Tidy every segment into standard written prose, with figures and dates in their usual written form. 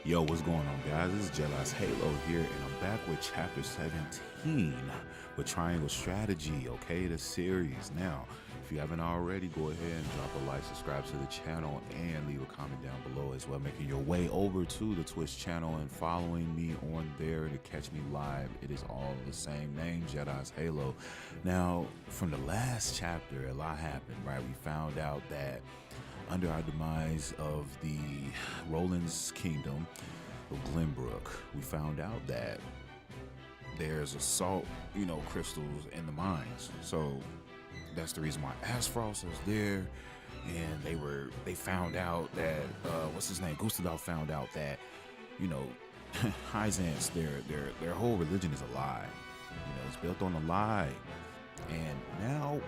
Yo, what's going on, guys? This is Jedi's Halo here, and I'm back with Chapter 17 with Triangle Strategy, okay? The series. Now, if you haven't already, go ahead and drop a like, subscribe to the channel, and leave a comment down below as well. Making your way over to the Twitch channel and following me on there to catch me live. It is all the same name, Jedi's Halo. Now, from the last chapter, a lot happened, right? We found out that under our demise of the Roland's kingdom of Glenbrook, we found out that there's assault, crystals in the mines. So that's the reason why Asfrost was there, and they found out that what's his name, Gustavo found out that Hyzance, their whole religion is a lie. It's built on a lie, and now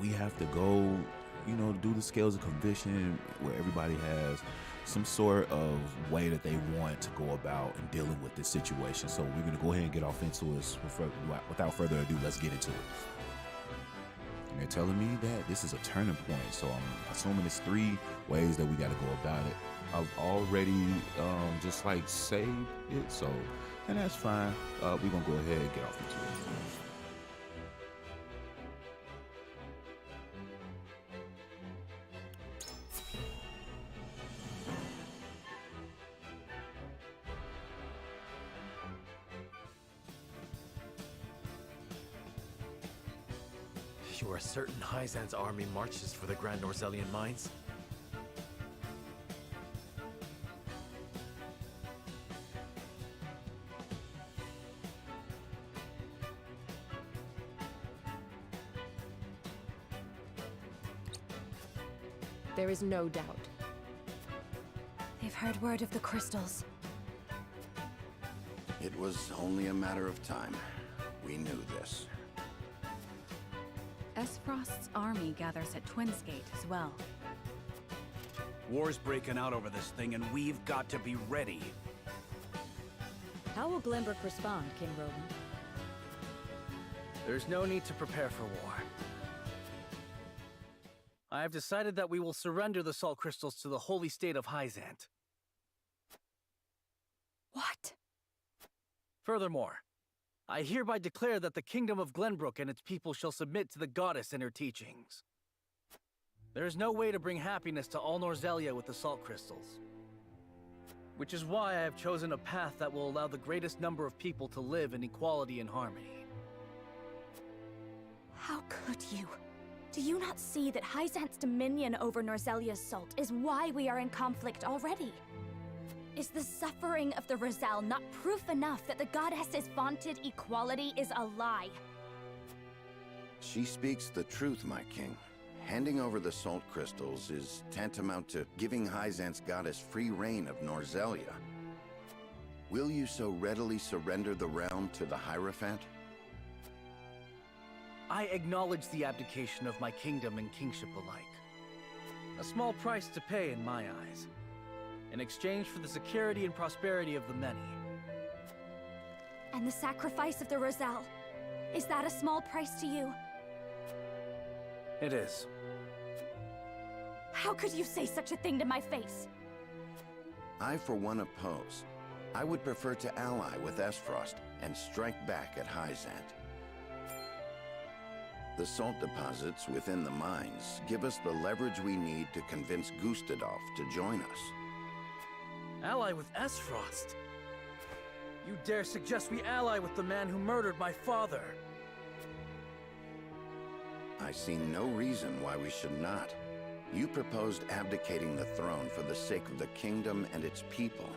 we have to go to do the scales of conviction where everybody has some sort of way that they want to go about in dealing with this situation. So we're going to go ahead and get off into it. Without further ado, let's get into it. And they're telling me that this is a turning point, so I'm assuming it's 3 ways that we got to go about it. I've already just like saved it, so, and that's fine. We're going to go ahead and get off into it. You are certain Hyzan's army marches for the Grand Norzelian mines? There is no doubt. They've heard word of the crystals. It was only a matter of time. We knew this. Esfrost's army gathers at Twinsgate as well. War's breaking out over this thing, and we've got to be ready. How will Glenbrook respond, King Roland? There's no need to prepare for war. I have decided that we will surrender the salt crystals to the holy state of Hyzant. What? Furthermore, I hereby declare that the kingdom of Glenbrook and its people shall submit to the goddess and her teachings. There is no way to bring happiness to all Norzelia with the salt crystals, which is why I have chosen a path that will allow the greatest number of people to live in equality and harmony. How could you? Do you not see that Hyzant's dominion over Norzelia's salt is why we are in conflict already? Is the suffering of the Rizal not proof enough that the goddess's vaunted equality is a lie? She speaks the truth, my king. Handing over the salt crystals is tantamount to giving Hyzant's goddess free reign of Norzelia. Will you so readily surrender the realm to the Hierophant? I acknowledge the abdication of my kingdom and kingship alike. A small price to pay in my eyes, in exchange for the security and prosperity of the many. And the sacrifice of the Rizal, is that a small price to you? It is. How could you say such a thing to my face? I, for one, oppose. I would prefer to ally with Esfrost and strike back at Hyzant. The salt deposits within the mines give us the leverage we need to convince Gustavo to join us. Ally with Esfrost? You dare suggest we ally with the man who murdered my father? I see no reason why we should not. You proposed abdicating the throne for the sake of the kingdom and its people.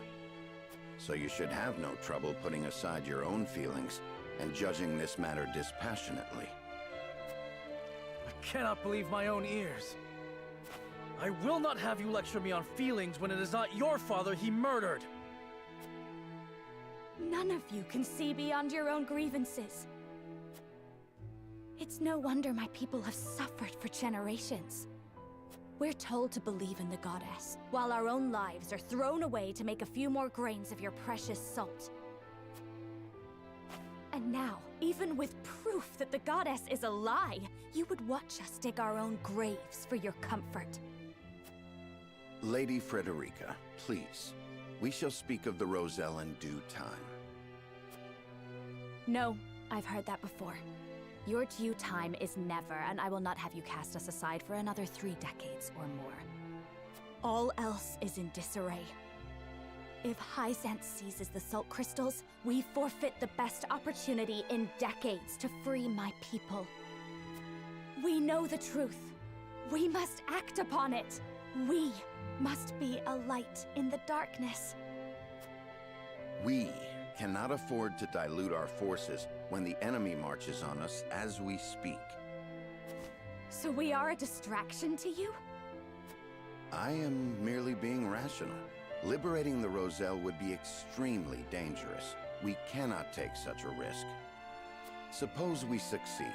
So you should have no trouble putting aside your own feelings and judging this matter dispassionately. I cannot believe my own ears. I will not have you lecture me on feelings when it is not your father he murdered. None of you can see beyond your own grievances. It's no wonder my people have suffered for generations. We're told to believe in the goddess, while our own lives are thrown away to make a few more grains of your precious salt. And now, even with proof that the goddess is a lie, you would watch us dig our own graves for your comfort. Lady Frederica, please. We shall speak of the Roselle in due time. No, I've heard that before. Your due time is never, and I will not have you cast us aside for another 3 decades or more. All else is in disarray. If Hyzant seizes the salt crystals, we forfeit the best opportunity in decades to free my people. We know the truth. We must act upon it. We must be a light in the darkness. We cannot afford to dilute our forces when the enemy marches on us as we speak. So we are a distraction to you? I am merely being rational. Liberating the Roselle would be extremely dangerous. We cannot take such a risk. Suppose we succeed.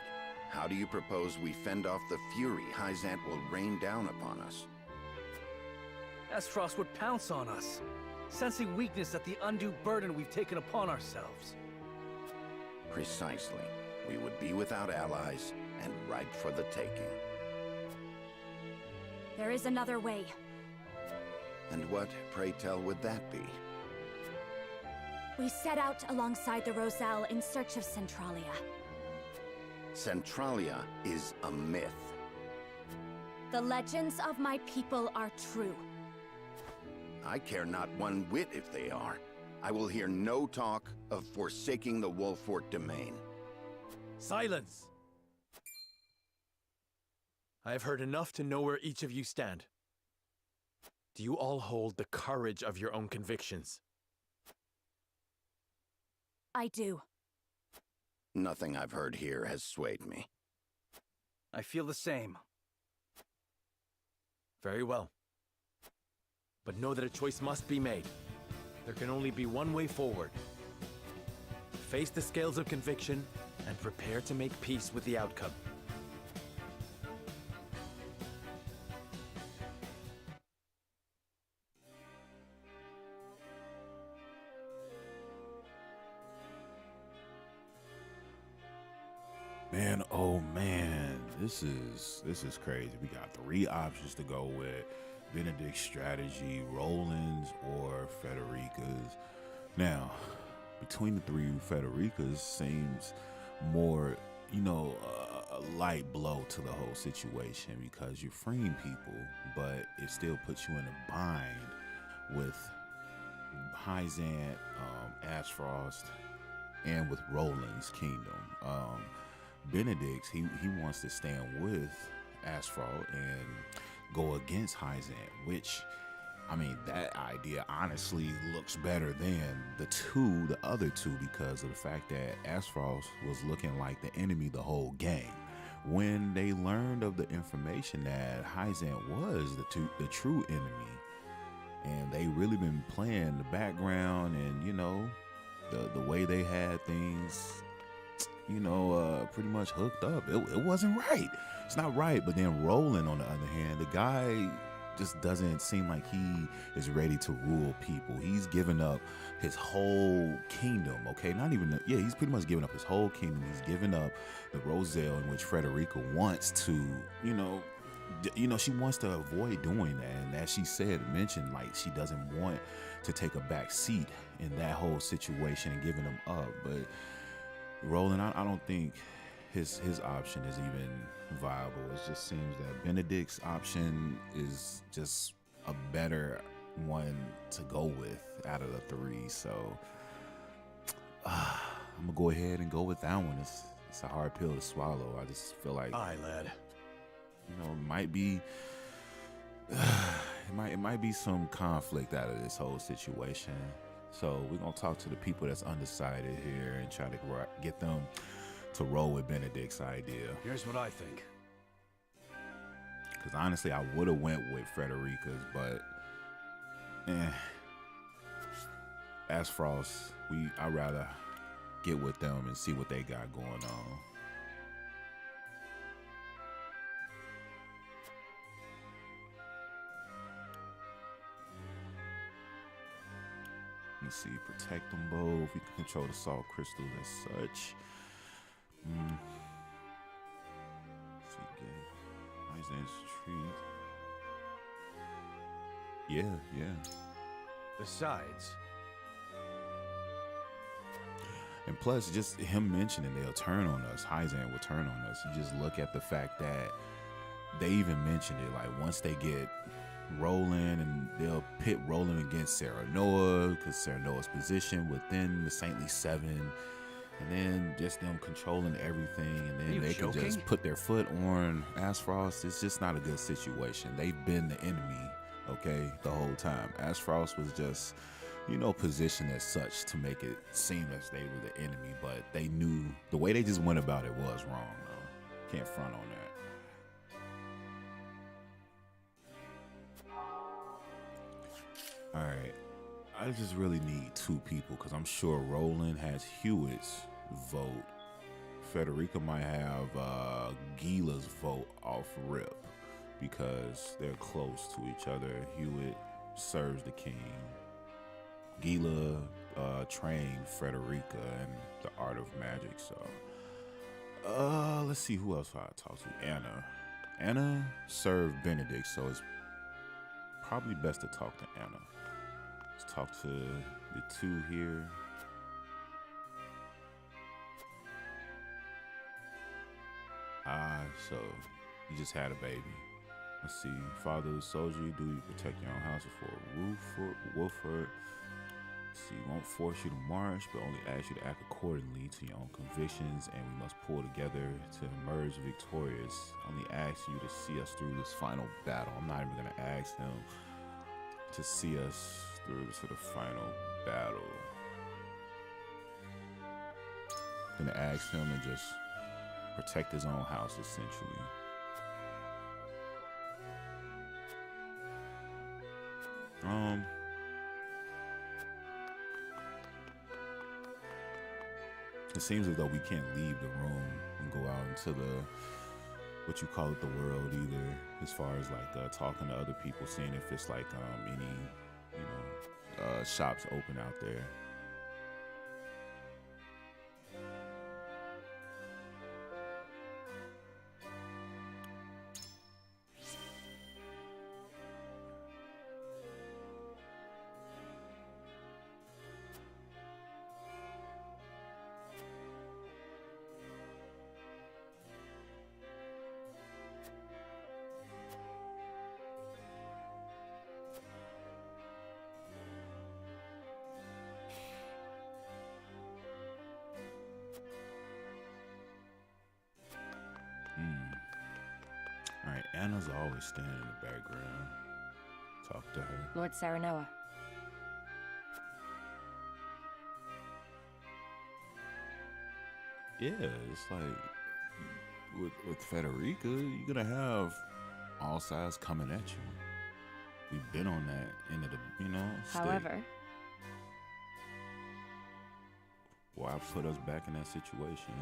How do you propose we fend off the fury Hyzant will rain down upon us? Aspharos would pounce on us, sensing weakness at the undue burden we've taken upon ourselves. Precisely. We would be without allies and ripe for the taking. There is another way. And what, pray tell, would that be? We set out alongside the Roselle in search of Centralia. Centralia is a myth. The legends of my people are true. I care not one whit if they are. I will hear no talk of forsaking the Wolfort domain. Silence! I have heard enough to know where each of you stand. Do you all hold the courage of your own convictions? I do. Nothing I've heard here has swayed me. I feel the same. Very well. But know that a choice must be made. There can only be one way forward. Face the scales of conviction and prepare to make peace with the outcome. Man, oh man, this is crazy. We got 3 options to go with: Benedict's strategy, Roland's, or Frederica's. Now, between the 3, Frederica's seems more, a light blow to the whole situation, because you're freeing people, but it still puts you in a bind with Hyzant, Aspharos, and with Roland's kingdom. Benedict, he wants to stand with Aspharos and go against Hyzant, which, I mean, that idea honestly looks better than the other two, because of the fact that Aspharos was looking like the enemy the whole game. When they learned of the information that Hyzant was the true enemy, and they really been playing the background and, the way they had things, pretty much hooked up. It wasn't right. It's not right. But then Roland, on the other hand, the guy just doesn't seem like he is ready to rule people. He's given up his whole kingdom, okay? He's pretty much given up his whole kingdom. He's given up the Roselle, in which Frederica wants to, she wants to avoid doing that. And as she mentioned, like, she doesn't want to take a back seat in that whole situation and giving them up. But Roland, I don't think his option is even viable. It just seems that Benedict's option is just a better one to go with out of the 3. So I'm gonna go ahead and go with that one. It's a hard pill to swallow. I just feel like, Aye, lad. it might be it might be some conflict out of this whole situation. So we're gonna talk to the people that's undecided here and try to get them to roll with Benedict's idea. Here's what I think. Because honestly, I would have went with Frederica's, but Aspharos, I'd rather get with them and see what they got going on. Let's see, protect them both. You can control the salt crystals as such. Let's see, Hyzant's tree. Yeah. Besides, And plus, just him mentioning they'll turn on us, Hyzan will turn on us. You just look at the fact that they even mentioned it, like once they get rolling, and they'll pit rolling against Sarah Noah, because Sarah Noah's position within the Saintly Seven, and then just them controlling everything, and then they can just put their foot on Asphoros. It's just not a good situation. They've been the enemy, okay, the whole time. Asphoros was just, you know, positioned as such to make it seem as they were the enemy, but they knew the way they just went about it was wrong, though. Can't front on that. All right, I just really need two people, because I'm sure Roland has Hewitt's vote. Federica might have Gila's vote off rip, because they're close to each other. Hewitt serves the king. Gila trained Frederica in the art of magic, so let's see who else I talk to. Anna served Benedict, so it's probably best to talk to Anna. Let's talk to the two here. So you just had a baby. Let's see. Father of the soldier, do you protect your own house before Wolford? Let's see, won't force you to march, but only ask you to act accordingly to your own convictions, and we must pull together to emerge victorious. Only ask you to see us through this final battle. I'm not even gonna ask him to see us through to the final battle. I'm gonna ask him to just protect his own house, essentially. It seems as though we can't leave the room and go out into the, what you call it, the world either, as far as like talking to other people, seeing if it's like any, you know, shops open out there. All right, Anna's always standing in the background. Talk to her. Lord Saranoa. Yeah, it's like with Federica, you're gonna have all sides coming at you. We've been on that end of the, you know, state. However, Why put us back in that situation?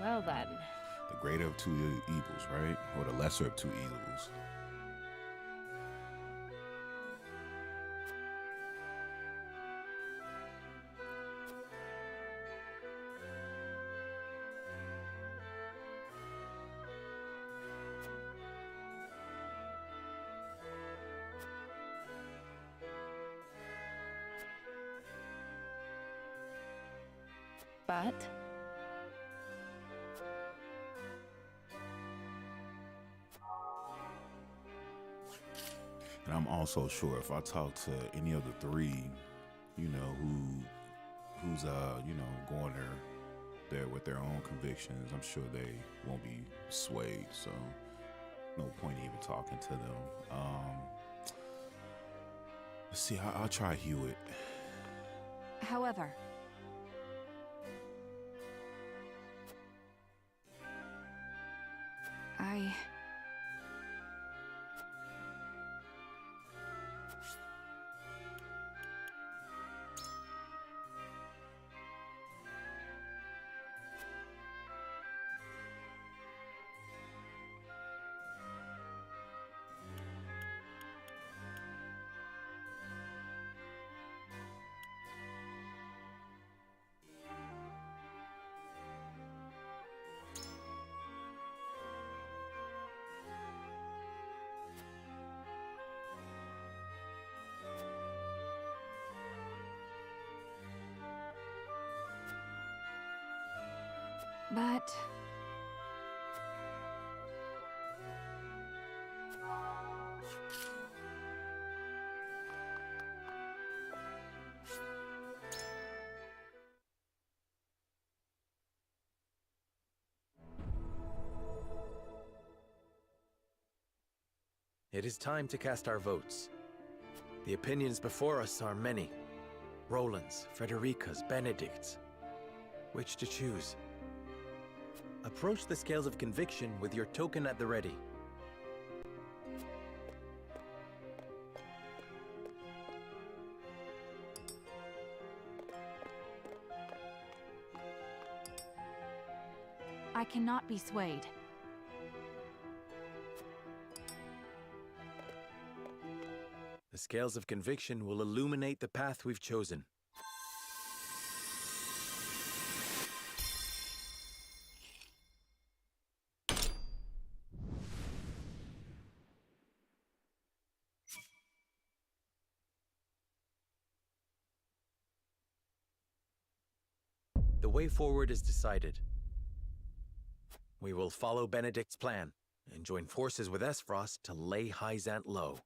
well then. The greater of two evils, right? Or the lesser of two evils. But And I'm also sure if I talk to any of the three, you know, who's you know, going there with their own convictions, I'm sure they won't be swayed. So no point even talking to them. Let's see. I'll try Hewitt. However, But It is time to cast our votes. The opinions before us are many. Roland's, Frederica's, Benedict's. Which to choose? Approach the scales of conviction with your token at the ready. I cannot be swayed. The scales of conviction will illuminate the path we've chosen. The way forward is decided. We will follow Benedict's plan and join forces with Esfrost to lay Hyzant low.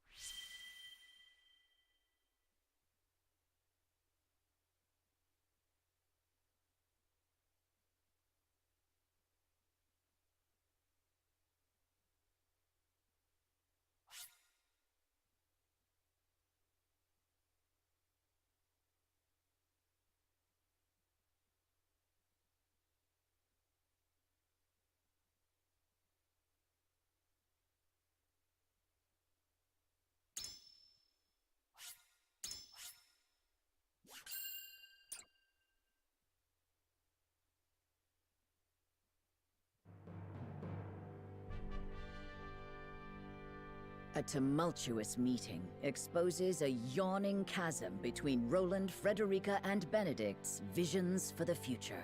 A tumultuous meeting exposes a yawning chasm between Roland, Frederica, and Benedict's visions for the future.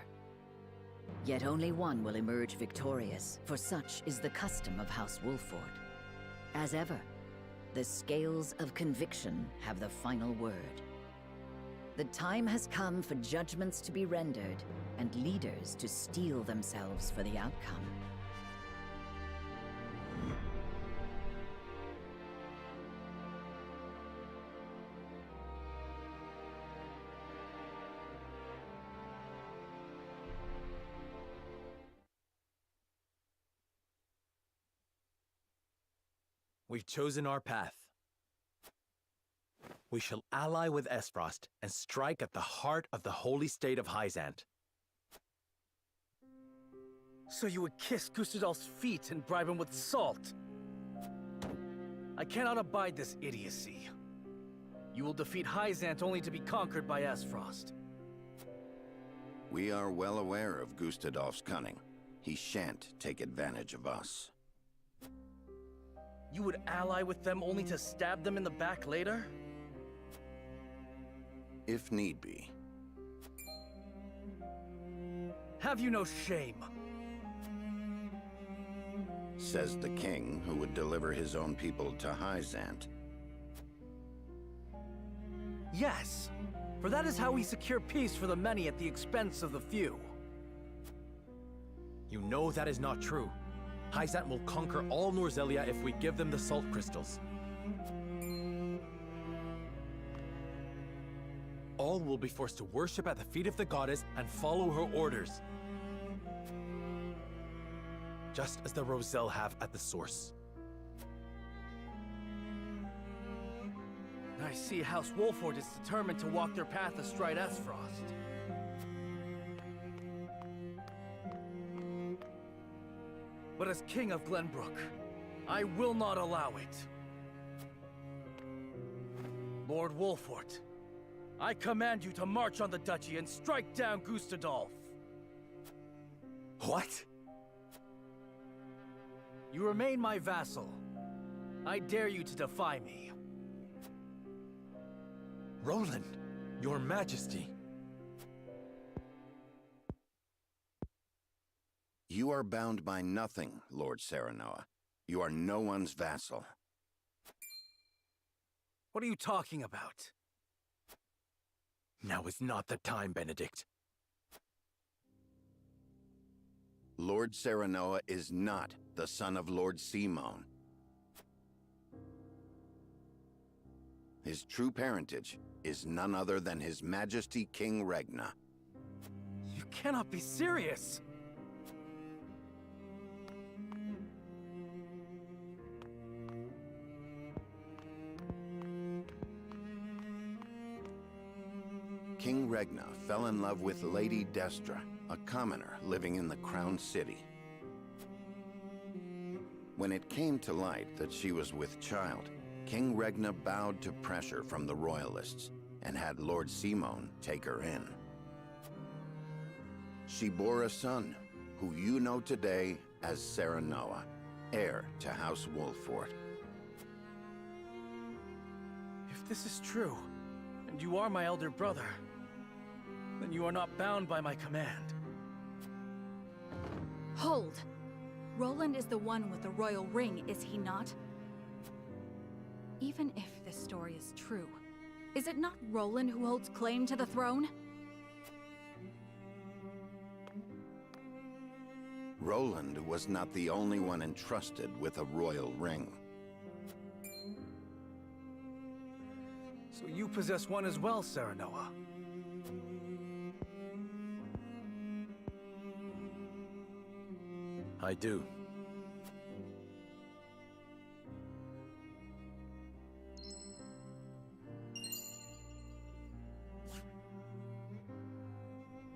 Yet only one will emerge victorious, for such is the custom of House Wolford. As ever, the scales of conviction have the final word. The time has come for judgments to be rendered, and leaders to steel themselves for the outcome. We've chosen our path. We shall ally with Esfrost and strike at the heart of the holy state of Hyzant. So you would kiss Gustadolf's feet and bribe him with salt? I cannot abide this idiocy. You will defeat Hyzant only to be conquered by Esfrost. We are well aware of Gustadolf's cunning. He shan't take advantage of us. You would ally with them only to stab them in the back later? If need be. Have you no shame? Says the king who would deliver his own people to Hyzant. Yes, for that is how we secure peace for the many at the expense of the few. You know that is not true. Hyzant will conquer all Norzelia if we give them the salt crystals. All will be forced to worship at the feet of the goddess and follow her orders. Just as the Roselle have at the source. I see House Wolford is determined to walk their path astride Esfrost. But as King of Glenbrook, I will not allow it. Lord Wolford, I command you to march on the duchy and strike down Gustadolf. What? You remain my vassal. I dare you to defy me. Roland, your majesty. You are bound by nothing, Lord Serenoa. You are no one's vassal. What are you talking about? Now is not the time, Benedict. Lord Serenoa is not the son of Lord Simone. His true parentage is none other than His Majesty King Regna. You cannot be serious! King Regna fell in love with Lady Destra, a commoner living in the Crown City. When it came to light that she was with child, King Regna bowed to pressure from the royalists and had Lord Simone take her in. She bore a son, who you know today as Serenoa, heir to House Wolffort. If this is true, and you are my elder brother, then you are not bound by my command. Hold! Roland is the one with the royal ring, is he not? Even if this story is true, is it not Roland who holds claim to the throne? Roland was not the only one entrusted with a royal ring. So you possess one as well, Serenoa. I do.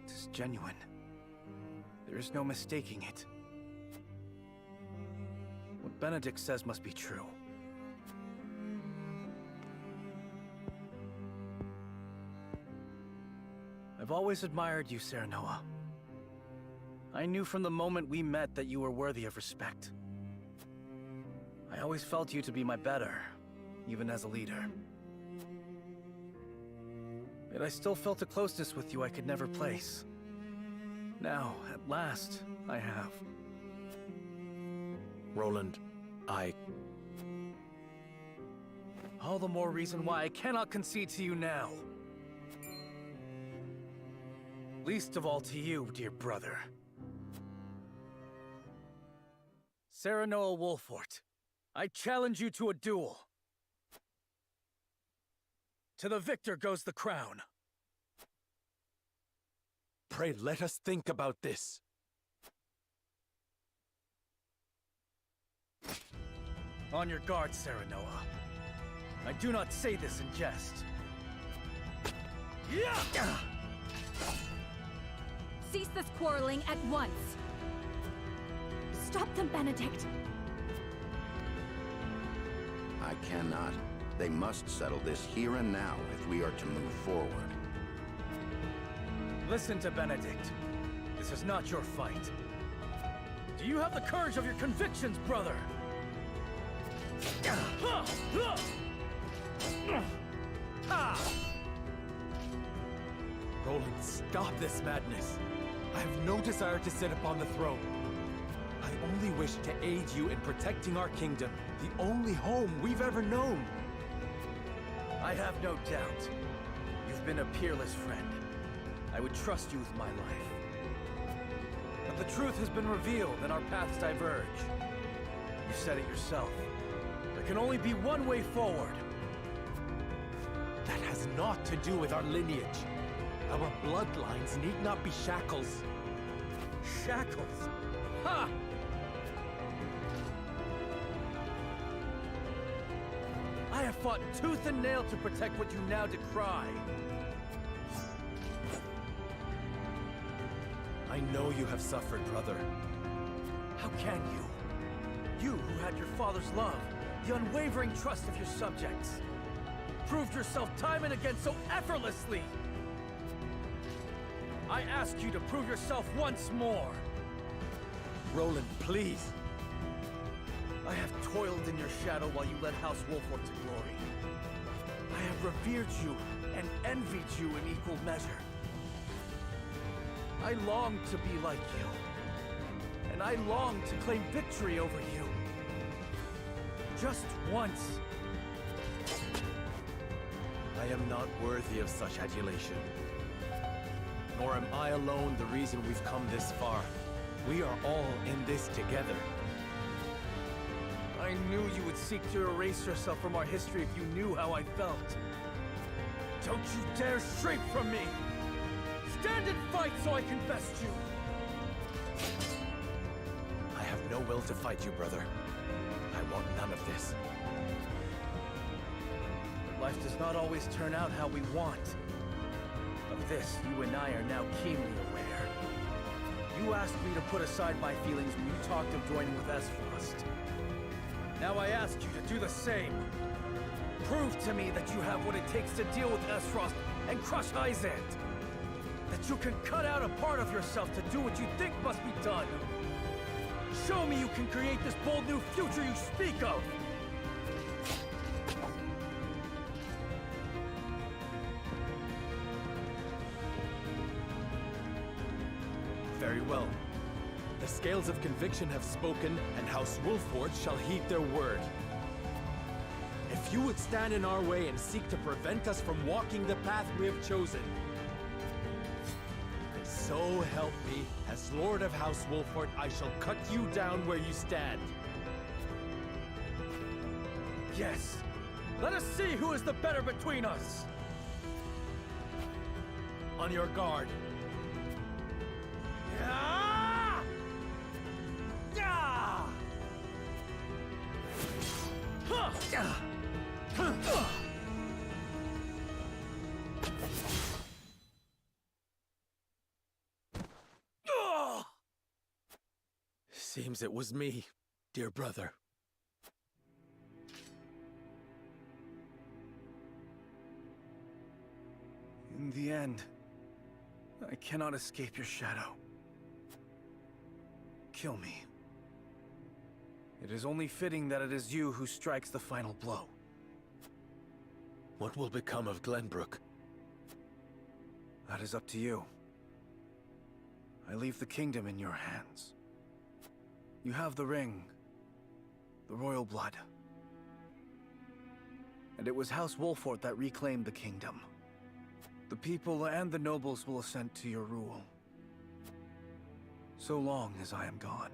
It is genuine. There is no mistaking it. What Benedict says must be true. I've always admired you, Serenoa. I knew from the moment we met that you were worthy of respect. I always felt you to be my better, even as a leader. Yet I still felt a closeness with you I could never place. Now, at last, I have. Roland, All the more reason why I cannot concede to you now. Least of all to you, dear brother. Serenoa Wolffort, I challenge you to a duel. To the victor goes the crown. pray let us think about this. On your guard, Serenoa. I do not say this in jest. Cease this quarreling at once! Stop them, Benedict! I cannot. They must settle this here and now if we are to move forward. Listen to Benedict. This is not your fight. Do you have the courage of your convictions, brother? Roland, stop this madness. I have no desire to sit upon the throne. I only wish to aid you in protecting our kingdom, the only home we've ever known. I have no doubt. You've been a peerless friend. I would trust you with my life. But the truth has been revealed and our paths diverge. You said it yourself. There can only be one way forward. That has naught to do with our lineage. Our bloodlines need not be shackles. Shackles? Ha! I have fought tooth and nail to protect what you now decry. I know you have suffered, brother. How can you? You who had your father's love, the unwavering trust of your subjects, proved yourself time and again so effortlessly. I ask you to prove yourself once more. Roland, please. I have toiled in your shadow while you led House Wolffort to glory. I have revered you and envied you in equal measure. I long to be like you, and I long to claim victory over you. Just once. I am not worthy of such adulation. Nor am I alone the reason we've come this far. We are all in this together. I knew you would seek to erase yourself from our history if you knew how I felt. Don't you dare shrink from me! Stand and fight so I can best you! I have no will to fight you, brother. I want none of this. Life does not always turn out how we want. Of this, you and I are now keenly aware. You asked me to put aside my feelings when you talked of joining with Esfrost. Now I ask you to do the same. Prove to me that you have what it takes to deal with Esfrost and crush Hyzant. That you can cut out a part of yourself to do what you think must be done. Show me you can create this bold new future you speak of! Very well. The scales of conviction have spoken, and House Wolford shall heed their word. If you would stand in our way and seek to prevent us from walking the path we have chosen, so help me, as Lord of House Wolford, I shall cut you down where you stand. Yes! Let us see who is the better between us! On your guard. Ah! Ah! Huh! Seems it was me, dear brother. In the end, I cannot escape your shadow. Kill me. It is only fitting that it is you who strikes the final blow. What will become of Glenbrook? That is up to you. I leave the kingdom in your hands. You have the ring, the royal blood. And it was House Wolford that reclaimed the kingdom. The people and the nobles will assent to your rule. So long as I am gone.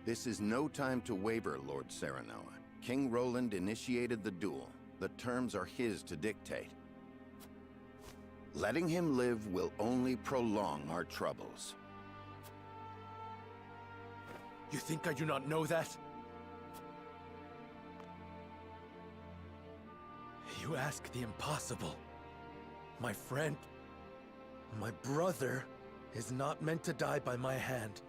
This is no time to waver, Lord Serenoa. King Roland initiated the duel. The terms are his to dictate. Letting him live will only prolong our troubles. You think I do not know that? You ask the impossible. My friend, my brother, is not meant to die by my hand.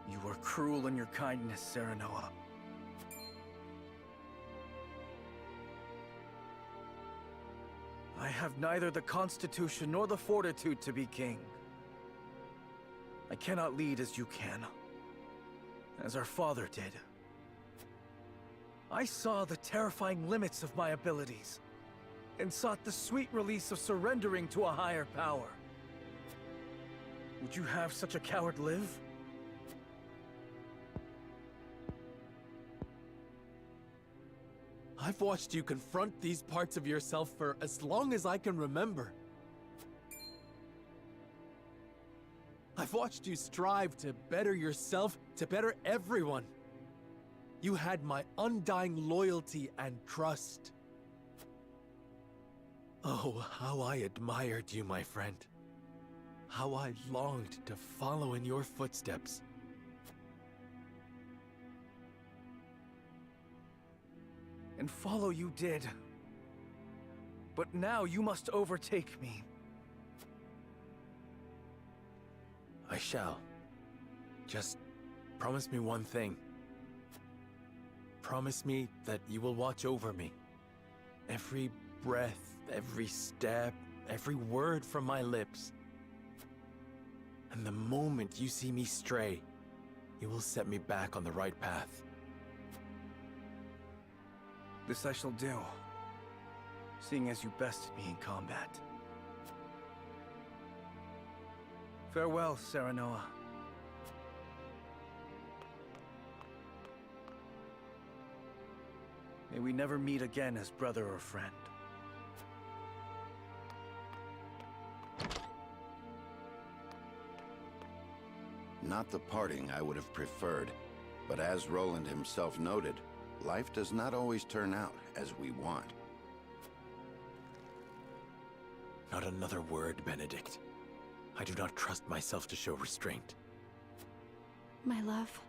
You are cruel in your kindness, Serenoa. I have neither the constitution nor the fortitude to be king. I cannot lead as you can, as our father did. I saw the terrifying limits of my abilities, and sought the sweet release of surrendering to a higher power. Would you have such a coward live? I've watched you confront these parts of yourself for as long as I can remember. I've watched you strive to better yourself, to better everyone. You had my undying loyalty and trust. Oh, how I admired you, my friend. How I longed to follow in your footsteps. And follow you did. But now you must overtake me. I shall. Just promise me one thing. Promise me that you will watch over me. Every breath, every step, every word from my lips. And the moment you see me stray, you will set me back on the right path. This I shall do, seeing as you bested me in combat. Farewell, Serenoa. May we never meet again as brother or friend. Not the parting I would have preferred, but as Roland himself noted, life does not always turn out as we want. Not another word, Benedict. I do not trust myself to show restraint. My love.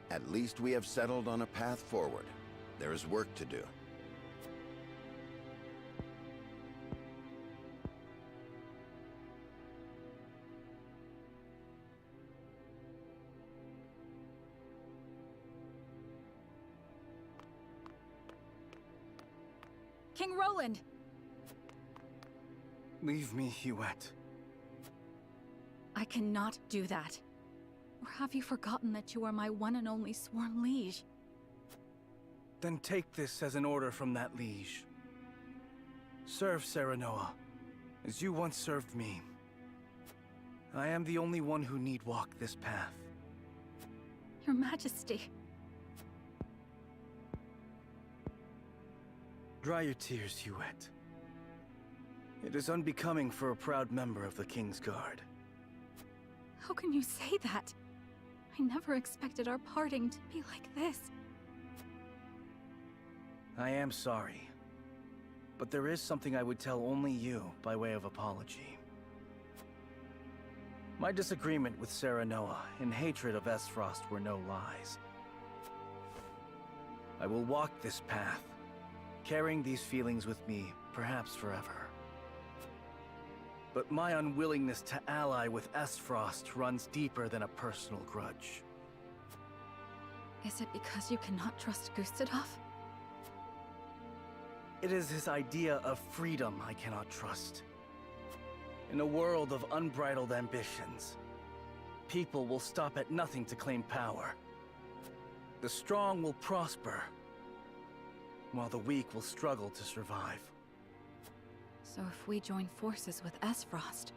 At least we have settled on a path forward. There is work to do. King Roland! Leave me, Huette. I cannot do that. Or have you forgotten that you are my one and only sworn liege? Then take this as an order from that liege. Serve Serenoa, as you once served me. I am the only one who need walk this path. Your Majesty. Dry your tears, Huette. It is unbecoming for a proud member of the King's Guard. How can you say that? I never expected our parting to be like this. I am sorry. But there is something I would tell only you by way of apology. My disagreement with Serenoa and hatred of Esfrost were no lies. I will walk this path, carrying these feelings with me, perhaps forever. But my unwillingness to ally with Esfrost runs deeper than a personal grudge. Is it because you cannot trust Gustadov? It is his idea of freedom I cannot trust. In a world of unbridled ambitions, people will stop at nothing to claim power. The strong will prosper, while the weak will struggle to survive. So if we join forces with Esfrost,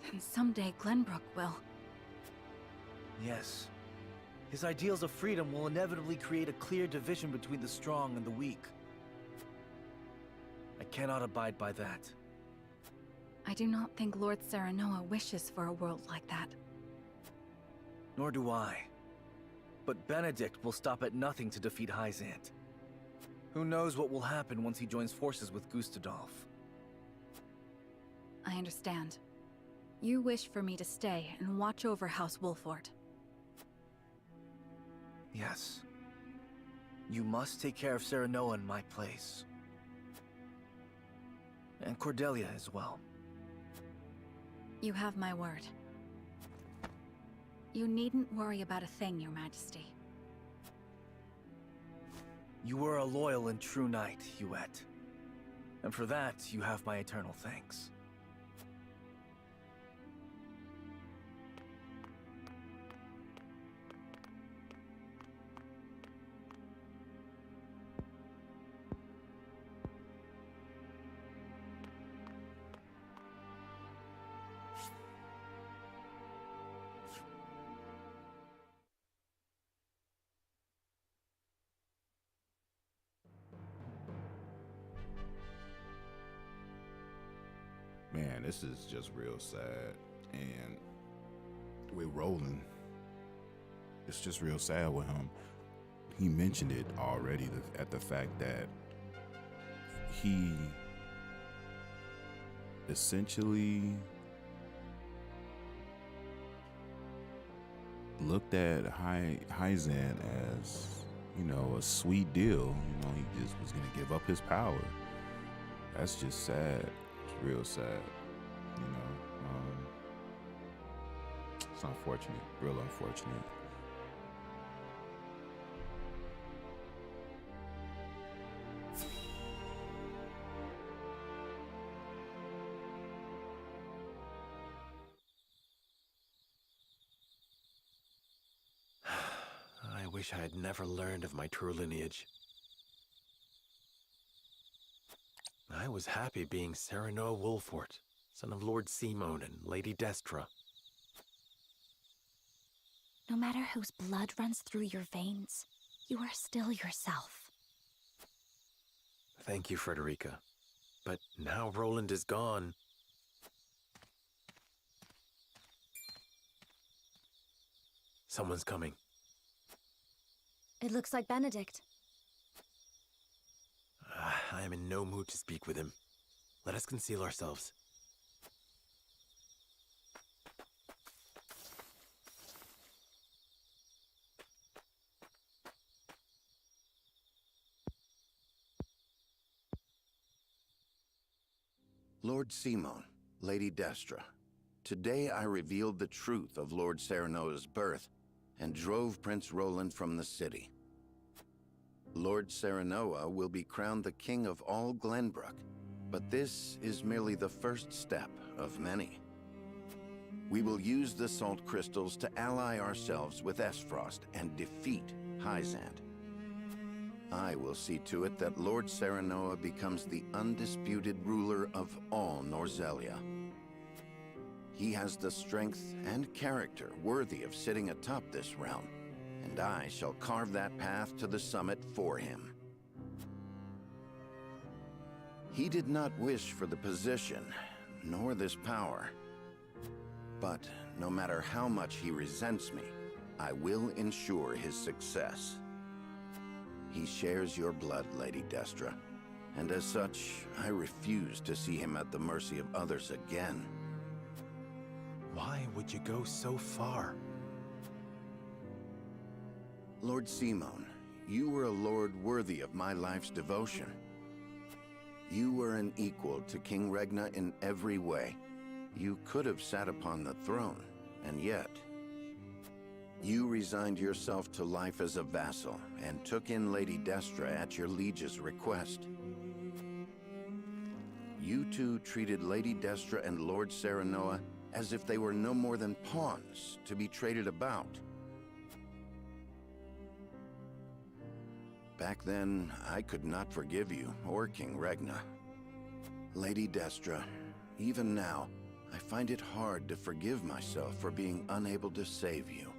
then someday Glenbrook will. Yes. His ideals of freedom will inevitably create a clear division between the strong and the weak. I cannot abide by that. I do not think Lord Serenoa wishes for a world like that. Nor do I. But Benedict will stop at nothing to defeat Hyzant. Who knows what will happen once he joins forces with Gustadolf? I understand. You wish for me to stay and watch over House Wolfort. Yes. You must take care of Serenoa in my place. And Cordelia as well. You have my word. You needn't worry about a thing, Your Majesty. You were a loyal and true knight, Huette. And for that, you have my eternal thanks. Man, this is just real sad. And with Roland, it's just real sad with him. He mentioned it already at the fact that he essentially looked at Hyzant as, you know, a sweet deal. You know, he just was gonna give up his power. That's just sad. It's real sad. You know, it's unfortunate, real unfortunate. I wish I had never learned of my true lineage. I was happy being Serenoa Wolfort, son of Lord Simon and Lady Destra. No matter whose blood runs through your veins, you are still yourself. Thank you, Frederica. But now Roland is gone. Someone's coming. It looks like Benedict. I am in no mood to speak with him. Let us conceal ourselves. Lord Simon, Lady Destra, today I revealed the truth of Lord Serenoa's birth and drove Prince Roland from the city. Lord Serenoa will be crowned the king of all Glenbrook, but this is merely the first step of many. We will use the salt crystals to ally ourselves with Esfrost and defeat Hyzant. I will see to it that Lord Serenoa becomes the undisputed ruler of all Norzelia. He has the strength and character worthy of sitting atop this realm, and I shall carve that path to the summit for him. He did not wish for the position, nor this power. But no matter how much he resents me, I will ensure his success. He shares your blood, Lady Destra, and as such, I refuse to see him at the mercy of others again. Why would you go so far? Lord Simon, you were a lord worthy of my life's devotion. You were an equal to King Regna in every way. You could have sat upon the throne, and yet you resigned yourself to life as a vassal and took in Lady Destra at your liege's request. You two treated Lady Destra and Lord Serenoa as if they were no more than pawns to be traded about. Back then, I could not forgive you or King Regna. Lady Destra, even now, I find it hard to forgive myself for being unable to save you.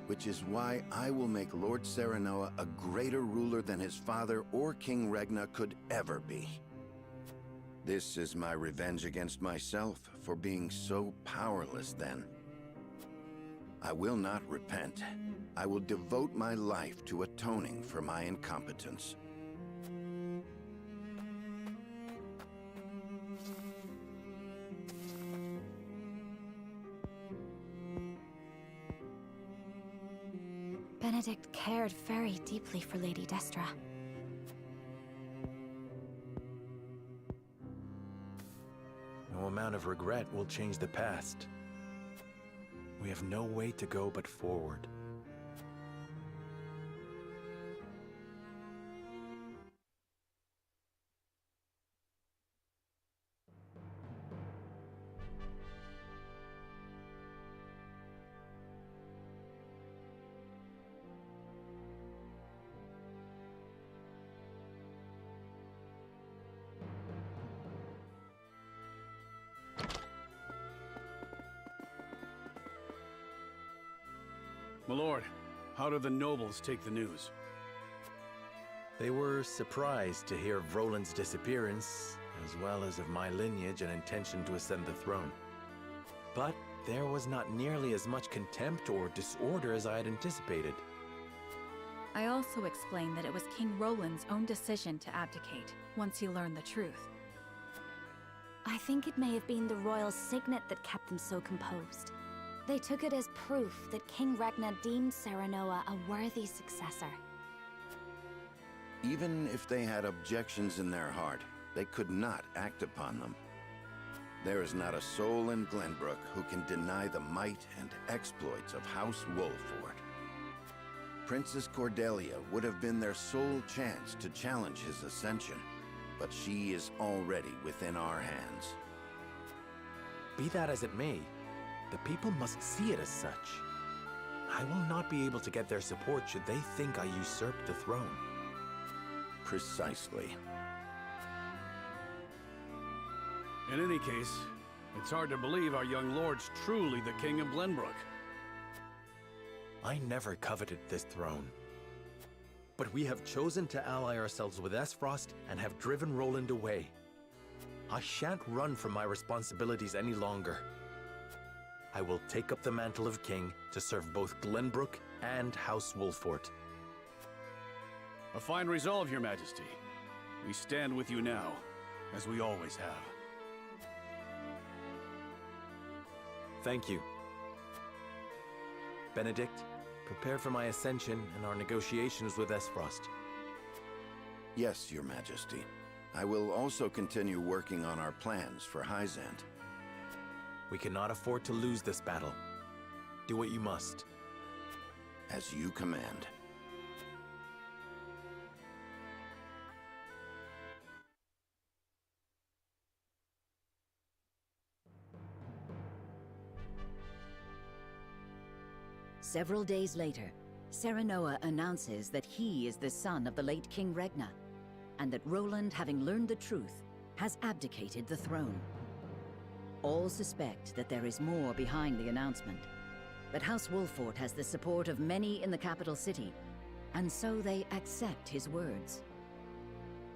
Which is why I will make Lord Serenoa a greater ruler than his father or King Regna could ever be. This is my revenge against myself for being so powerless then. I will not repent. I will devote my life to atoning for my incompetence. Benedict cared very deeply for Lady Destra. No amount of regret will change the past. We have no way to go but forward. My lord, how do the nobles take the news? They were surprised to hear of Roland's disappearance, as well as of my lineage and intention to ascend the throne. But there was not nearly as much contempt or disorder as I had anticipated. I also explained that it was King Roland's own decision to abdicate, once he learned the truth. I think it may have been the royal signet that kept them so composed. They took it as proof that King Regna deemed Serenoa a worthy successor. Even if they had objections in their heart, they could not act upon them. There is not a soul in Glenbrook who can deny the might and exploits of House Wolford. Princess Cordelia would have been their sole chance to challenge his ascension, but she is already within our hands. Be that as it may, the people must see it as such. I will not be able to get their support should they think I usurped the throne. Precisely. In any case, it's hard to believe our young lord's truly the King of Glenbrook. I never coveted this throne. But we have chosen to ally ourselves with Esfrost and have driven Roland away. I shan't run from my responsibilities any longer. I will take up the mantle of king to serve both Glenbrook and House Wolfort. A fine resolve, Your Majesty. We stand with you now, as we always have. Thank you. Benedict, prepare for my ascension and our negotiations with Esfrost. Yes, Your Majesty. I will also continue working on our plans for Hyzant. We cannot afford to lose this battle. Do what you must. As you command. Several days later, Serenoa announces that he is the son of the late King Regna, and that Roland, having learned the truth, has abdicated the throne. All suspect that there is more behind the announcement, but House Wolfort has the support of many in the capital city, and so they accept his words.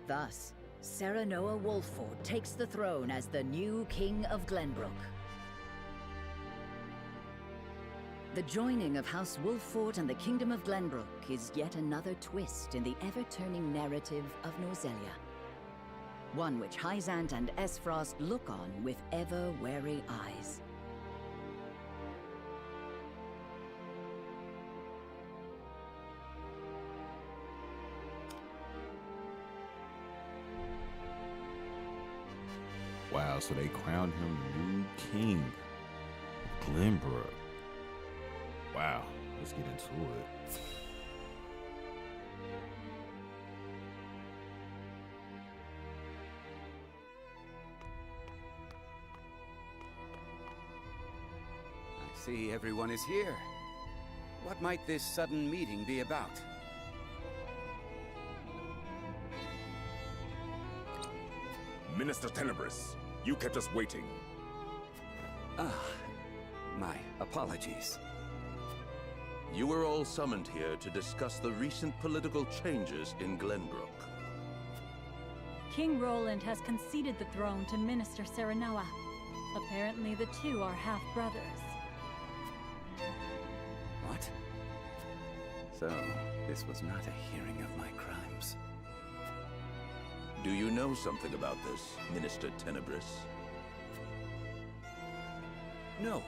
Thus, Serenoa Wolfort takes the throne as the new King of Glenbrook. The joining of House Wolfort and the Kingdom of Glenbrook is yet another twist in the ever-turning narrative of Norzelia. One which Hyzant and Esfrost look on with ever-wary eyes. Wow, so they crowned him new king of Glenbrook. Wow, let's get into it. I see everyone is here. What might this sudden meeting be about? Minister Tenebris, you kept us waiting. Ah, my apologies. You were all summoned here to discuss the recent political changes in Glenbrook. King Roland has conceded the throne to Minister Serenoa. Apparently the two are half-brothers. What? So, this was not a hearing of my crimes. Do you know something about this, Minister Tenebris? No.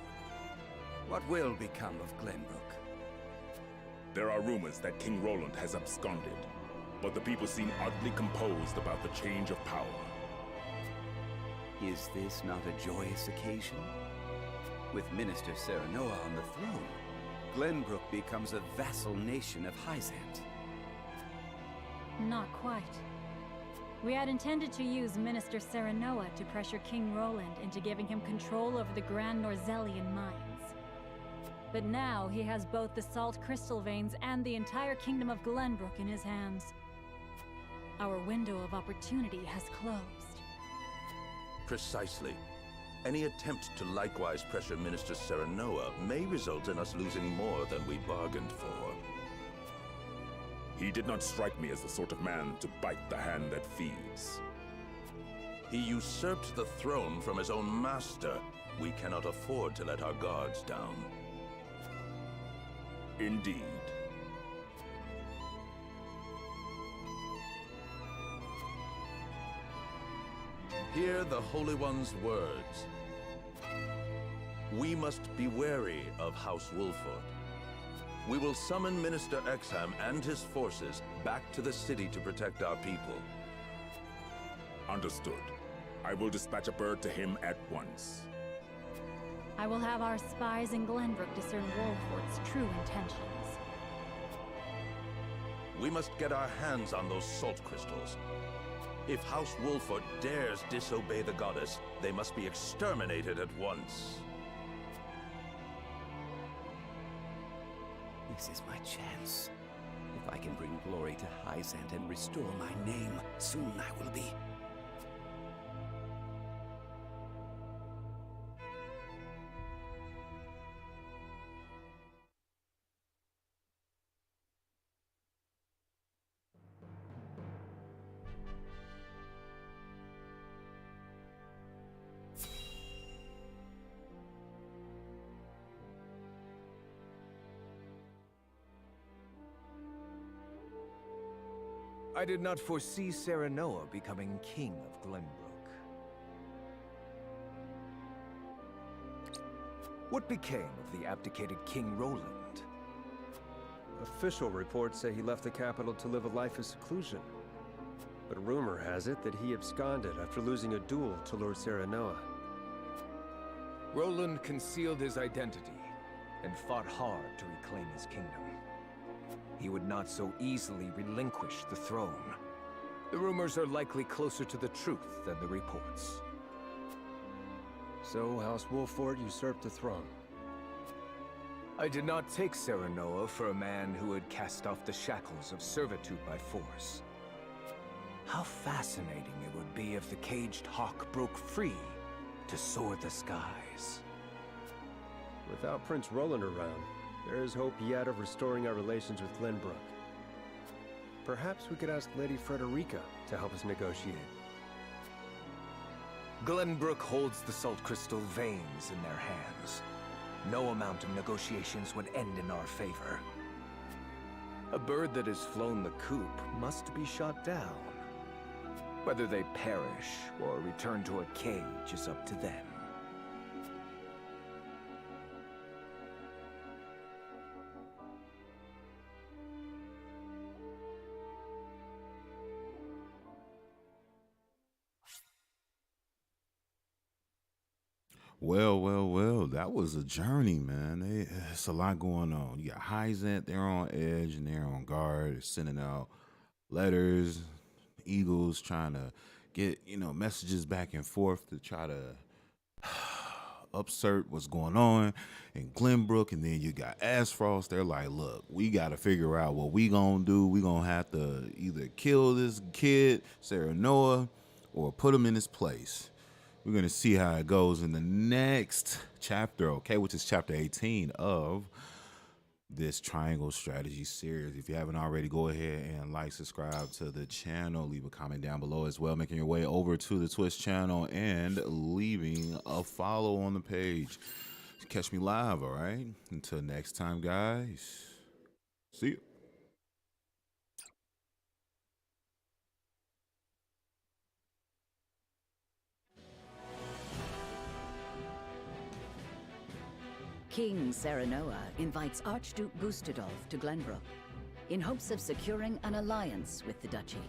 What will become of Glenbrook? There are rumors that King Roland has absconded, but the people seem oddly composed about the change of power. Is this not a joyous occasion? With Minister Serenoa on the throne, Glenbrook becomes a vassal nation of Hyzant. Not quite. We had intended to use Minister Serenoa to pressure King Roland into giving him control over the Grand Norzelian mines. But now he has both the salt crystal veins and the entire kingdom of Glenbrook in his hands. Our window of opportunity has closed. Precisely. Any attempt to likewise pressure Minister Serenoa may result in us losing more than we bargained for. He did not strike me as the sort of man to bite the hand that feeds. He usurped the throne from his own master. We cannot afford to let our guards down. Indeed. Hear the Holy One's words. We must be wary of House Wolfort. We will summon Minister Exham and his forces back to the city to protect our people. Understood. I will dispatch a bird to him at once. I will have our spies in Glenbrook discern Wolfort's true intentions. We must get our hands on those salt crystals. If House Wolfort dares disobey the goddess, they must be exterminated at once. This is my chance. If I can bring glory to Hyzant and restore my name, soon I will be. I did not foresee Serenoa becoming king of Glenbrook. What became of the abdicated King Roland? Official reports say he left the capital to live a life of seclusion. But rumor has it that he absconded after losing a duel to Lord Serenoa. Roland concealed his identity and fought hard to reclaim his kingdom. He would not so easily relinquish the throne. The rumors are likely closer to the truth than the reports. So House Wolford usurped the throne. I did not take Serenoa for a man who had cast off the shackles of servitude by force. How fascinating it would be if the caged hawk broke free to soar the skies. Without Prince Roland around, there is hope yet of restoring our relations with Glenbrook. Perhaps we could ask Lady Frederica to help us negotiate. Glenbrook holds the Salt Crystal veins in their hands. No amount of negotiations would end in our favor. A bird that has flown the coop must be shot down. Whether they perish or return to a cage is up to them. Well, that was a journey, man. It's a lot going on. You got Hyzant, they're on edge and they're on guard, they're sending out letters, eagles trying to get, messages back and forth to try to upsert what's going on in Glenbrook. And then you got Asfrost, they're like, look, we got to figure out what we gonna do. We gonna have to either kill this kid, Serenoa, or put him in his place. We're going to see how it goes in the next chapter, okay, which is chapter 18 of this Triangle Strategy series. If you haven't already, go ahead and like, subscribe to the channel, leave a comment down below as well, making your way over to the Twitch channel and leaving a follow on the page. Catch me live, all right? Until next time, guys. See you. King Serenoa invites Archduke Gustadolf to Glenbrook in hopes of securing an alliance with the duchy.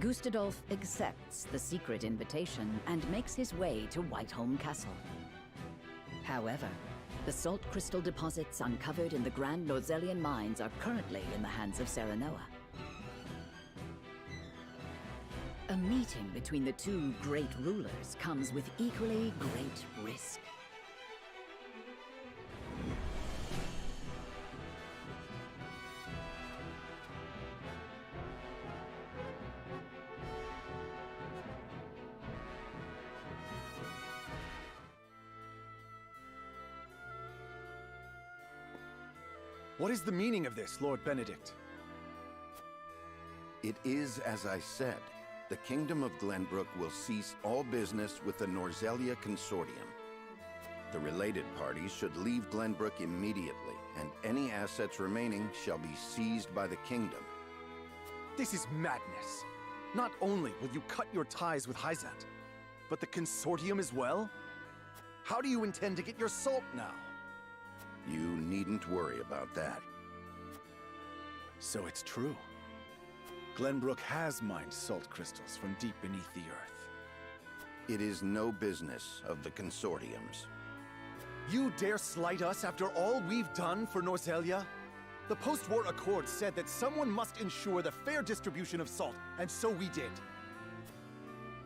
Gustadolf accepts the secret invitation and makes his way to Whiteholm Castle. However, the salt crystal deposits uncovered in the Grand Norzellian mines are currently in the hands of Serenoa. A meeting between the two great rulers comes with equally great risk. What is the meaning of this, Lord Benedict? It is as I said. The Kingdom of Glenbrook will cease all business with the Norzellia Consortium. The related parties should leave Glenbrook immediately, and any assets remaining shall be seized by the Kingdom. This is madness. Not only will you cut your ties with Hyzant, but the Consortium as well? How do you intend to get your salt now? You needn't worry about that. So it's true. Glenbrook has mined salt crystals from deep beneath the earth. It is no business of the Consortium's. You dare slight us after all we've done for Norzellia? The post-war accord said that someone must ensure the fair distribution of salt, and so we did.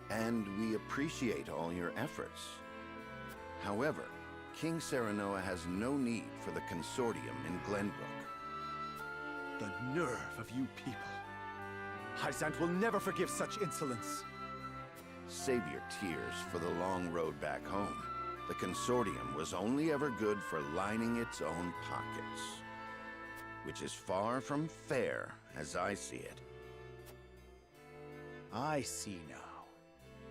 And we appreciate all your efforts. However, King Serenoa has no need for the Consortium in Glenbrook. The nerve of you people. Hyzant will never forgive such insolence. Save your tears for the long road back home. The Consortium was only ever good for lining its own pockets. Which is far from fair, as I see it. I see now.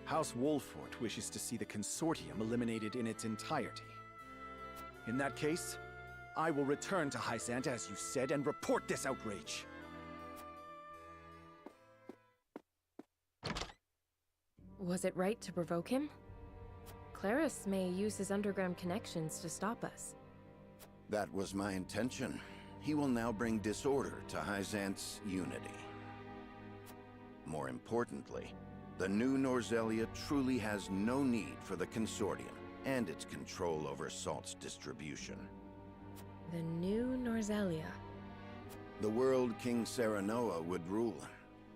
House Wolford wishes to see the Consortium eliminated in its entirety. In that case, I will return to Hyzant as you said and report this outrage. Was it right to provoke him? Claris may use his underground connections to stop us. That was my intention. He will now bring disorder to Hyzant's unity. More importantly, the new Norzelia truly has no need for the Consortium and its control over salt's distribution. The new Norzelia. The world King Serenoa would rule.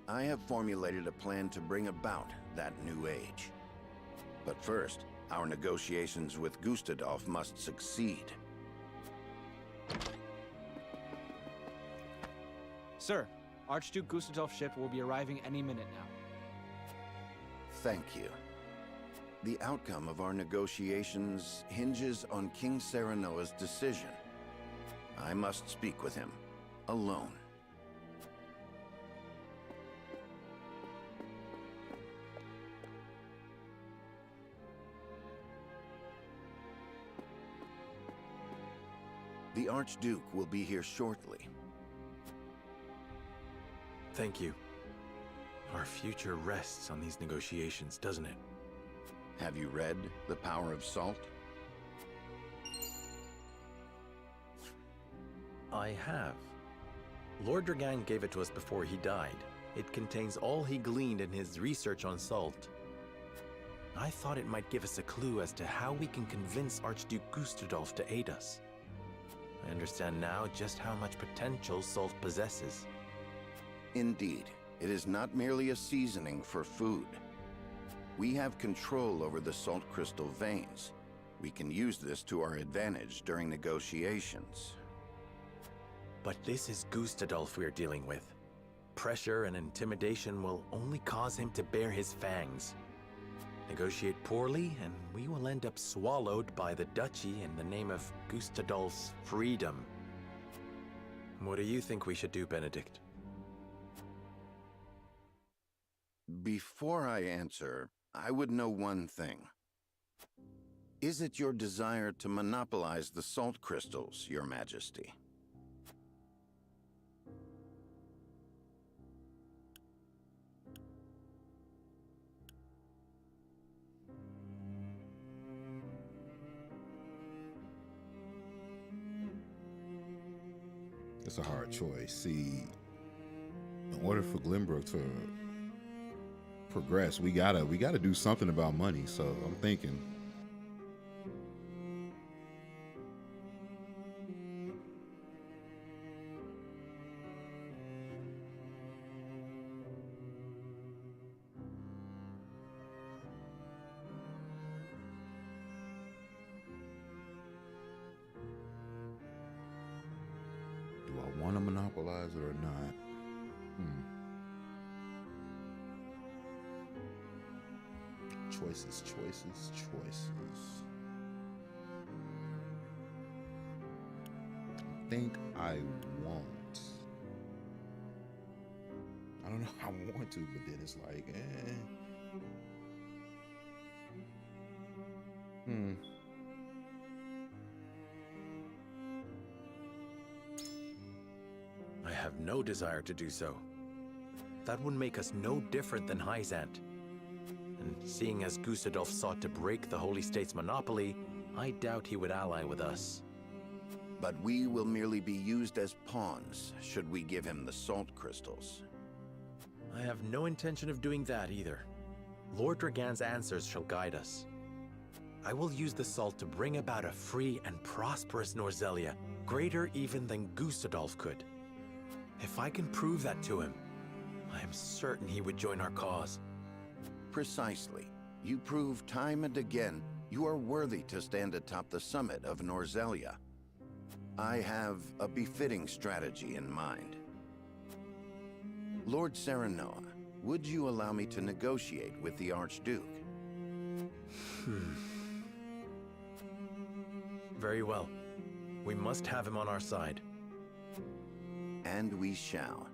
I have formulated a plan to bring about that new age. But first, our negotiations with Gustadolf must succeed. Sir, Archduke Gustadolf's ship will be arriving any minute now. Thank you. The outcome of our negotiations hinges on King Serenoa's decision. I must speak with him, alone. The Archduke will be here shortly. Thank you. Our future rests on these negotiations, doesn't it? Have you read The Power of Salt? I have. Lord Dragan gave it to us before he died. It contains all he gleaned in his research on salt. I thought it might give us a clue as to how we can convince Archduke Gustadolf to aid us. I understand now just how much potential salt possesses. Indeed, it is not merely a seasoning for food. We have control over the salt crystal veins. We can use this to our advantage during negotiations. But this is Gustadolf we're dealing with. Pressure and intimidation will only cause him to bare his fangs. Negotiate poorly, and we will end up swallowed by the duchy in the name of Gustadolf's freedom. What do you think we should do, Benedict? Before I answer, I would know one thing. Is it your desire to monopolize the salt crystals, Your Majesty? It's a hard choice. See, in order for Glenbrook to progress, we gotta do something about money. So I'm thinking, do I want to monopolize it or not? Choices. I think I won't. I don't know. I want to, but then it's like, I have no desire to do so. That would make us no different than Hyzant. And seeing as Gustadolf sought to break the Holy State's monopoly, I doubt he would ally with us. But we will merely be used as pawns, should we give him the salt crystals. I have no intention of doing that either. Lord Dragan's answers shall guide us. I will use the salt to bring about a free and prosperous Norzelia, greater even than Gustadolf could. If I can prove that to him, I am certain he would join our cause. Precisely. You prove time and again you are worthy to stand atop the summit of Norzelia. I have a befitting strategy in mind. Lord Serenoa, would you allow me to negotiate with the Archduke? Very well. We must have him on our side. And we shall.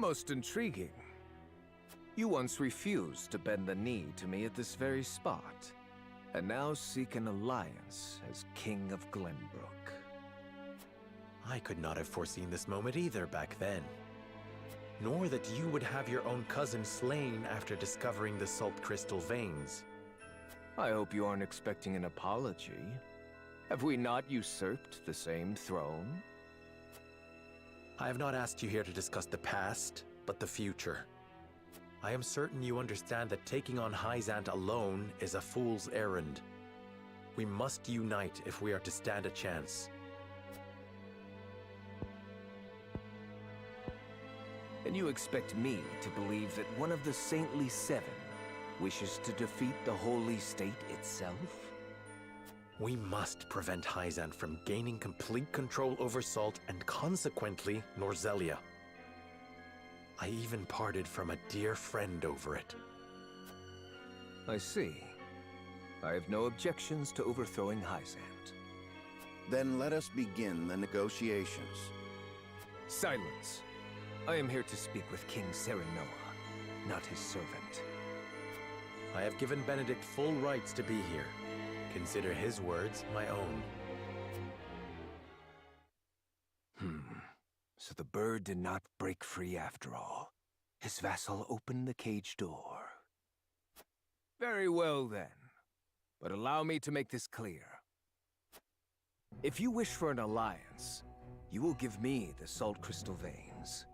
Most intriguing. You once refused to bend the knee to me at this very spot, and now seek an alliance as King of Glenbrook. I could not have foreseen this moment either back then. Nor that you would have your own cousin slain after discovering the salt crystal veins. I hope you aren't expecting an apology. Have we not usurped the same throne? I have not asked you here to discuss the past, but the future. I am certain you understand that taking on Hyzant alone is a fool's errand. We must unite if we are to stand a chance. And you expect me to believe that one of the Saintly Seven wishes to defeat the Holy State itself? We must prevent Hyzant from gaining complete control over Salt and consequently Norzelia. I even parted from a dear friend over it. I see. I have no objections to overthrowing Hyzant. Then let us begin the negotiations. Silence. I am here to speak with King Serenoa, not his servant. I have given Benedict full rights to be here. Consider his words my own. So the bird did not break free after all. His vassal opened the cage door. Very well then. But allow me to make this clear. If you wish for an alliance, you will give me the salt crystal veins.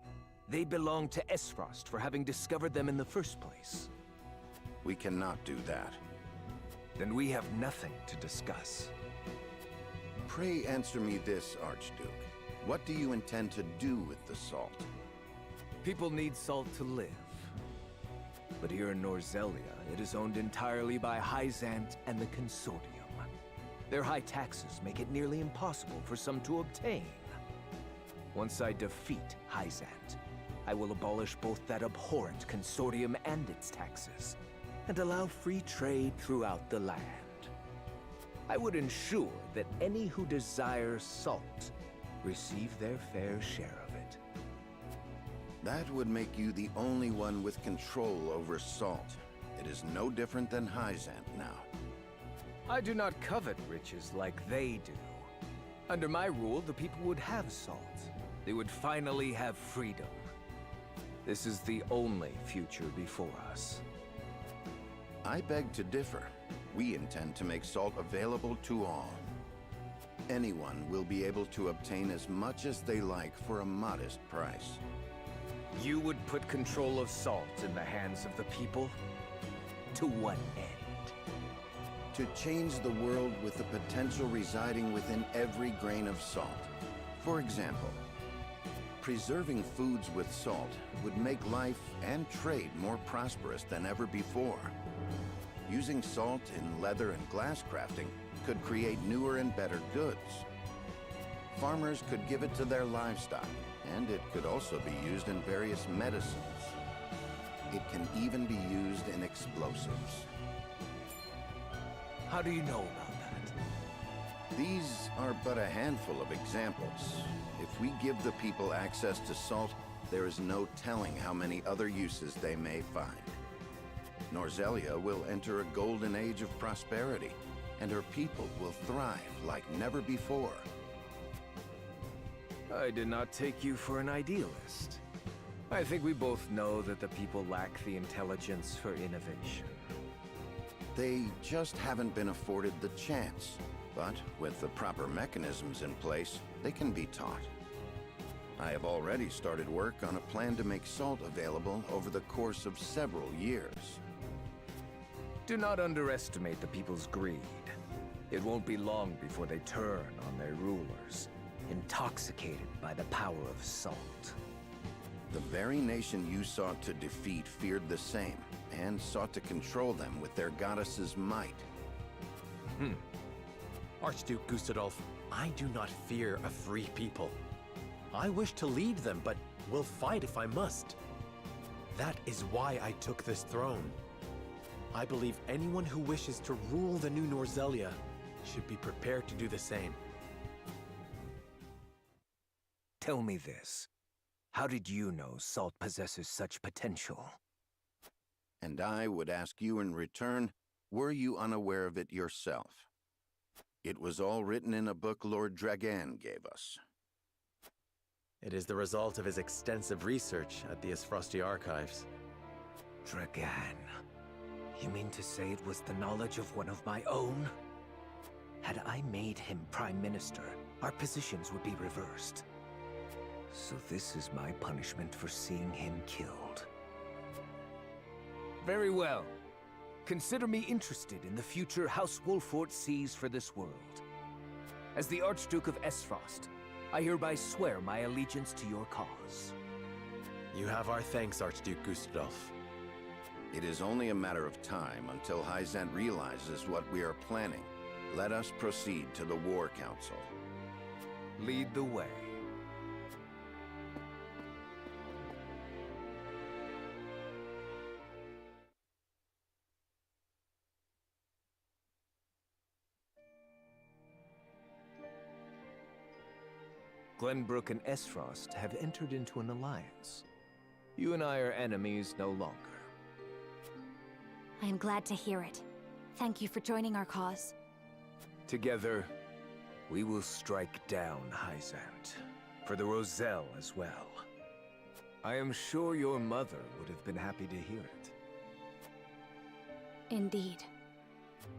They belong to Esfrost for having discovered them in the first place. We cannot do that. Then we have nothing to discuss. Pray answer me this, Archduke. What do you intend to do with the salt? People need salt to live. But here in Norzelia, it is owned entirely by Hyzant and the Consortium. Their high taxes make it nearly impossible for some to obtain. Once I defeat Hyzant, I will abolish both that abhorrent Consortium and its taxes, and allow free trade throughout the land. I would ensure that any who desire salt receive their fair share of it. That would make you the only one with control over salt. It is no different than Hyzant now. I do not covet riches like they do. Under my rule, the people would have salt. They would finally have freedom. This is the only future before us. I beg to differ. We intend to make salt available to all. Anyone will be able to obtain as much as they like for a modest price. You would put control of salt in the hands of the people? To what end? To change the world with the potential residing within every grain of salt. For example, preserving foods with salt would make life and trade more prosperous than ever before. Using salt in leather and glass crafting could create newer and better goods. Farmers could give it to their livestock, and it could also be used in various medicines. It can even be used in explosives. How do you know about that? These are but a handful of examples. If we give the people access to salt, there is no telling how many other uses they may find. Norzelia will enter a golden age of prosperity, and her people will thrive like never before. I did not take you for an idealist. I think we both know that the people lack the intelligence for innovation. They just haven't been afforded the chance. But with the proper mechanisms in place, they can be taught. I have already started work on a plan to make salt available over the course of several years. Do not underestimate the people's greed. It won't be long before they turn on their rulers, intoxicated by the power of salt. The very nation you sought to defeat feared the same, and sought to control them with their goddess's might. Archduke Gustadolf, I do not fear a free people. I wish to lead them, but will fight if I must. That is why I took this throne. I believe anyone who wishes to rule the new Norzelia should be prepared to do the same. Tell me this. How did you know salt possesses such potential? And I would ask you in return, were you unaware of it yourself? It was all written in a book Lord Dragan gave us. It is the result of his extensive research at the Frosty Archives. Dragan. You mean to say it was the knowledge of one of my own? Had I made him Prime Minister, our positions would be reversed. So this is my punishment for seeing him killed. Very well. Consider me interested in the future House Wolfort sees for this world. As the Archduke of Esfrost, I hereby swear my allegiance to your cause. You have our thanks, Archduke Gustadolf. It is only a matter of time until Hyzant realizes what we are planning. Let us proceed to the War Council. Lead the way. Glenbrook and Esfrost have entered into an alliance. You and I are enemies no longer. I am glad to hear it. Thank you for joining our cause. Together, we will strike down Hyzant. For the Roselle as well. I am sure your mother would have been happy to hear it. Indeed.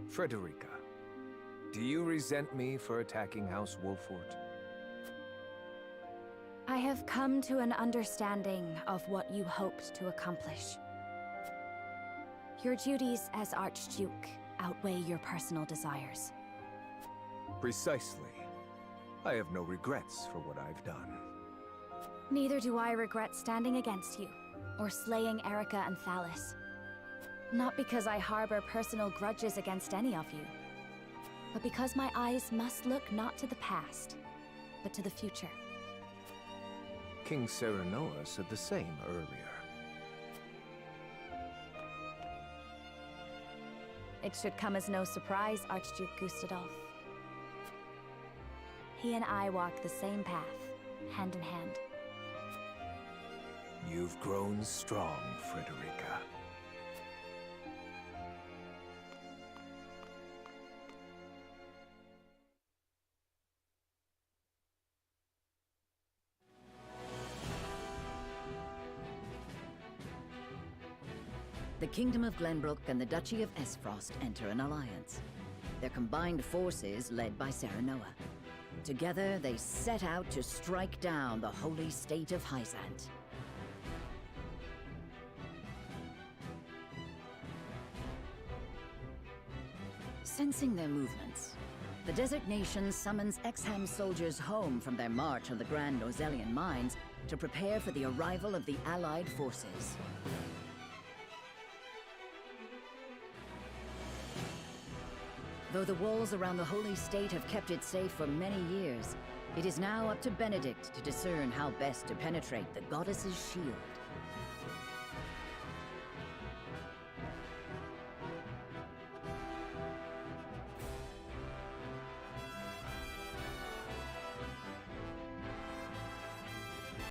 Frederica, do you resent me for attacking House Wolfort? I have come to an understanding of what you hoped to accomplish. Your duties as Archduke outweigh your personal desires. Precisely. I have no regrets for what I've done. Neither do I regret standing against you, or slaying Erica and Thalis. Not because I harbor personal grudges against any of you, but because my eyes must look not to the past, but to the future. King Serenoa said the same earlier. It should come as no surprise, Archduke Gustadolf. He and I walk the same path, hand in hand. You've grown strong, Frederica. The Kingdom of Glenbrook and the Duchy of Esfrost enter an alliance. Their combined forces led by Serenoa. Together, they set out to strike down the holy state of Hyzant. Sensing their movements, the Desert Nation summons Exham soldiers home from their march on the Grand Norzelian mines to prepare for the arrival of the Allied forces. Though the walls around the holy state have kept it safe for many years, it is now up to Benedict to discern how best to penetrate the goddess's shield.